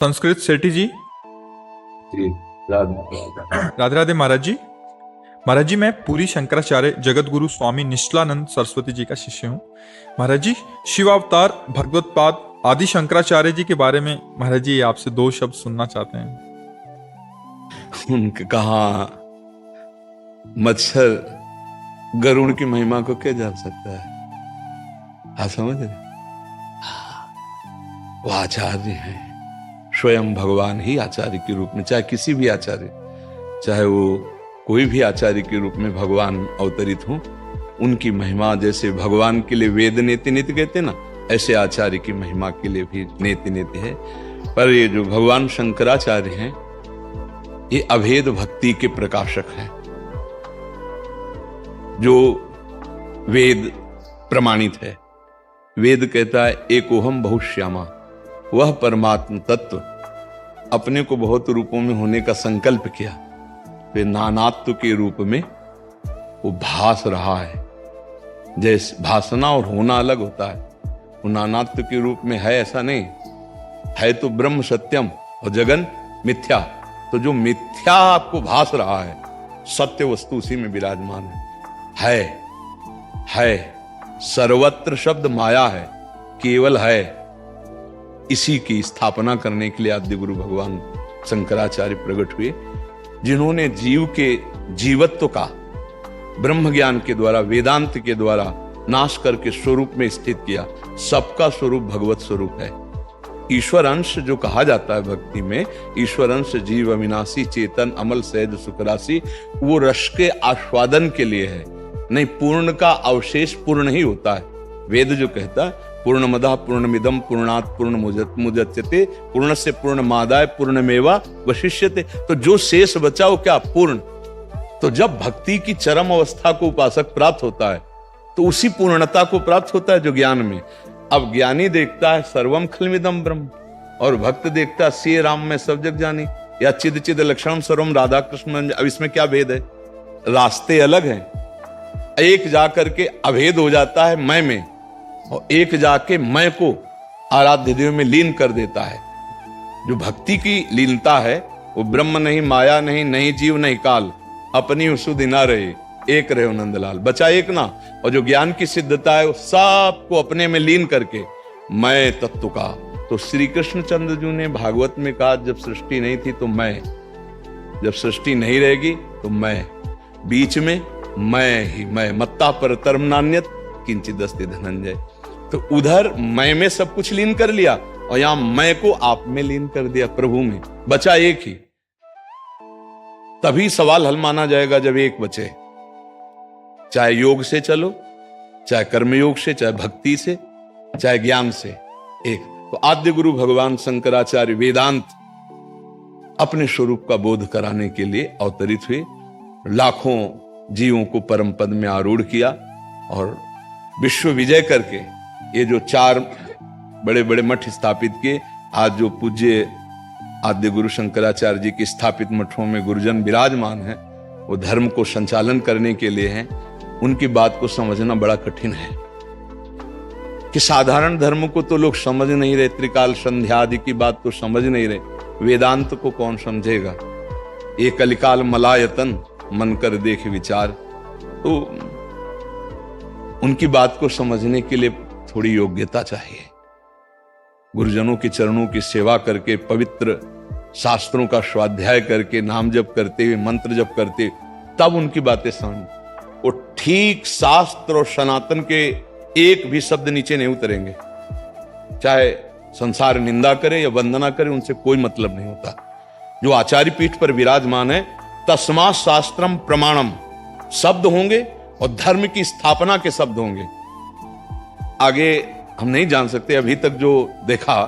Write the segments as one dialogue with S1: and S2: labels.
S1: संस्कृत सेठी जी।
S2: जी,
S1: राधे राधे महाराज जी। महाराज जी, मैं पूरी शंकराचार्य जगत गुरु स्वामी निश्चलानंद सरस्वती जी का शिष्य हूँ। महाराज जी, शिव अवतार भगवत पाद आदि शंकराचार्य जी के बारे में महाराज जी आपसे दो शब्द सुनना चाहते हैं।
S2: उनके कहा मत्सर गरुड़ की महिमा को क्या जान सकता है? आप समझ रहे? वो आचार्य हैं, स्वयं भगवान ही आचार्य के रूप में, चाहे किसी भी आचार्य, चाहे वो कोई भी आचार्य के रूप में भगवान अवतरित हो, उनकी महिमा जैसे भगवान के लिए वेद नेति नेति कहते ना, ऐसे आचार्य की महिमा के लिए भी नेति नेति है। पर ये जो भगवान शंकराचार्य हैं, ये अभेद भक्ति के प्रकाशक हैं, जो वेद प्रमाणित है। वेद कहता है एकोहम बहुश्यामा, वह परमात्म तत्व अपने को बहुत रूपों में होने का संकल्प किया, वे नानात्व के रूप में वो भास रहा है। जैसे भासना और होना अलग होता है, वो नानात्व के रूप में है ऐसा नहीं है, तो ब्रह्म सत्यम और जगन मिथ्या। तो जो मिथ्या आपको भास रहा है, सत्य वस्तु उसी में विराजमान है। सर्वत्र शब्द माया है, केवल है। इसी की स्थापना करने के लिए आद्य गुरु भगवान शंकराचार्य प्रकट हुए, जिन्होंने जीव के जीवत्व का ब्रह्म ज्ञान के द्वारा, वेदांत के द्वारा नाश करके स्वरूप में स्थित किया। सबका स्वरूप भगवत स्वरूप है। ईश्वर अंश जो कहा जाता है भक्ति में, ईश्वर अंश जीव अविनाशी चेतन अमल सहज सुखराशि, वो रस के आस्वादन के लिए है, नहीं पूर्ण का अवशेष पूर्ण ही होता है। वेद जो कहता है पूर्णमदः पूर्णमिदं पूर्णात् पूर्णमुदच्यते पूर्णस्य पूर्णमादाय पूर्णमेवा वशिष्यते। तो जो शेष बचा वो क्या? पूर्ण। तो जब भक्ति की चरम अवस्था को उपासक प्राप्त होता है, तो उसी पूर्णता को प्राप्त होता है जो ज्ञान में। अब ज्ञानी देखता है सर्वम खलमिदं ब्रह्म, और भक्त देखता है से राम में सब जग जानी, या चिद चिद लक्षणम सर्वम राधा कृष्ण। अब इसमें क्या भेद है? रास्ते अलग हैं। एक जाकर के अभेद हो जाता है मैं में, और एक जाके मैं को आराध्य देव में लीन कर देता है। जो भक्ति की लीनता है, वो ब्रह्म नहीं, माया नहीं, नहीं जीव नहीं काल, अपनी सुधि ना रहे, एक रहे नंदलाल, बचा एक ना। और जो ज्ञान की सिद्धता है, वो सबको अपने में लीन करके मैं तत्व का। तो श्री कृष्ण चंद्र जी ने भागवत में कहा, जब सृष्टि नहीं थी तो मैं, जब सृष्टि नहीं रहेगी तो मैं, बीच में मैं ही मैं, मत्ता परतरम नान्यत किंचित अस्ति धनंजय। तो उधर मैं में सब कुछ लीन कर लिया, और यहां मैं को आप में लीन कर दिया, प्रभु में, बचा एक ही। तभी सवाल हल माना जाएगा जब एक बचे। चाहे योग से चलो, चाहे कर्मयोग से, चाहे भक्ति से, चाहे ज्ञान से, एक। तो आद्य गुरु भगवान शंकराचार्य वेदांत अपने स्वरूप का बोध कराने के लिए अवतरित हुए, लाखों जीवों को परम पद में आरूढ़ किया, और विश्व विजय करके ये जो 4 बड़े बड़े मठ स्थापित किए। आज जो पूज्य आद्य गुरु शंकराचार्य जी की स्थापित मठों में गुरुजन विराजमान हैं, वो धर्म को संचालन करने के लिए हैं। उनकी बात को समझना बड़ा कठिन है, कि साधारण धर्म को तो लोग समझ नहीं रहे, त्रिकाल संध्या आदि की बात तो समझ नहीं रहे, वेदांत को कौन समझेगा? ये कलिकाल मलायतन मन कर देख विचार। तो उनकी बात को समझने के लिए थोड़ी योग्यता चाहिए। गुरुजनों के चरणों की सेवा करके, पवित्र शास्त्रों का स्वाध्याय करके, नाम जप करते हुए, मंत्र जप करते हुए, तब उनकी बातें समझ। वो ठीक शास्त्र और सनातन के एक भी शब्द नीचे नहीं उतरेंगे, चाहे संसार निंदा करे या वंदना करे, उनसे कोई मतलब नहीं होता। जो आचार्य पीठ पर विराजमान है, तस्मा शास्त्रम प्रमाणम शब्द होंगे, और धर्म की स्थापना के शब्द होंगे। आगे हम नहीं जान सकते। अभी तक जो देखा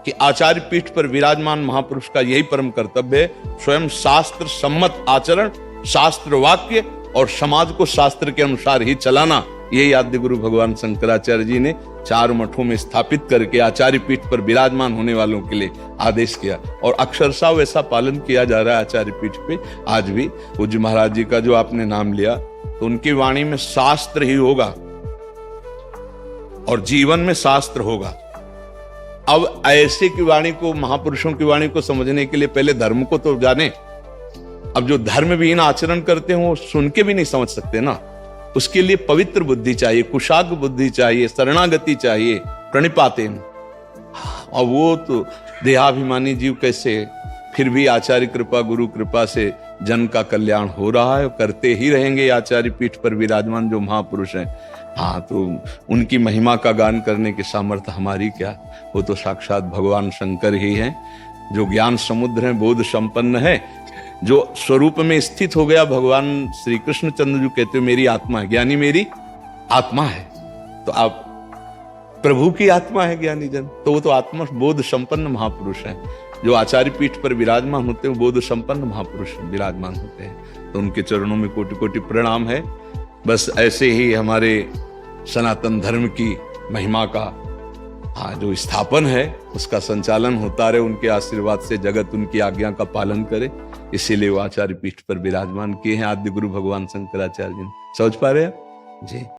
S2: कि आचार्य पीठ पर विराजमान महापुरुष का यही परम कर्तव्य है, स्वयं शास्त्र सम्मत आचरण, शास्त्र वाक्य और समाज को शास्त्र के अनुसार ही चलाना। यही आद्य गुरु भगवान शंकराचार्य जी ने 4 मठों में स्थापित करके आचार्य पीठ पर विराजमान होने वालों के लिए आदेश किया, और अक्षरशः वैसा पालन किया जा रहा है आचार्य पीठ पे आज भी। पूज्य महाराज जी का जो आपने नाम लिया, तो उनकी वाणी में शास्त्र ही होगा, और जीवन में शास्त्र होगा। अब ऐसे की वाणी को, महापुरुषों की वाणी को समझने के लिए पहले धर्म को तो जाने। अब जो धर्मविहीन आचरण करते हो वो सुन के भी नहीं समझ सकते ना। उसके लिए पवित्र बुद्धि चाहिए, कुशाग्र बुद्धि चाहिए, शरणागति चाहिए, प्रणिपातेन। और वो तो देहाभिमानी जीव कैसे, फिर भी आचार्य कृपा, गुरु कृपा से जन का कल्याण हो रहा है, करते ही रहेंगे आचार्य पीठ पर विराजमान जो महापुरुष हैं। हाँ, तो उनकी महिमा का गान करने की सामर्थ्य हमारी क्या, वो तो साक्षात भगवान शंकर ही हैं, जो ज्ञान समुद्र हैं, बोध संपन्न है, जो स्वरूप में स्थित हो गया। भगवान श्री कृष्ण चंद्र जो कहते हो मेरी आत्मा है, ज्ञानी मेरी आत्मा है। तो आप प्रभु की आत्मा है ज्ञानी जन, तो वो तो आत्मा बोध संपन्न महापुरुष हैं। जो आचार्य पीठ पर विराजमान होते हैं बोध संपन्न महापुरुष विराजमान होते हैं। तो उनके चरणों में कोटि कोटि प्रणाम है। बस ऐसे ही हमारे सनातन धर्म की महिमा का जो स्थापन है उसका संचालन होता रहे, उनके आशीर्वाद से जगत उनकी आज्ञा का पालन करे। इसीलिए वो आचार्य पीठ पर विराजमान किए हैं आद्य गुरु भगवान शंकराचार्य जी। समझ पा रहे हैं जी।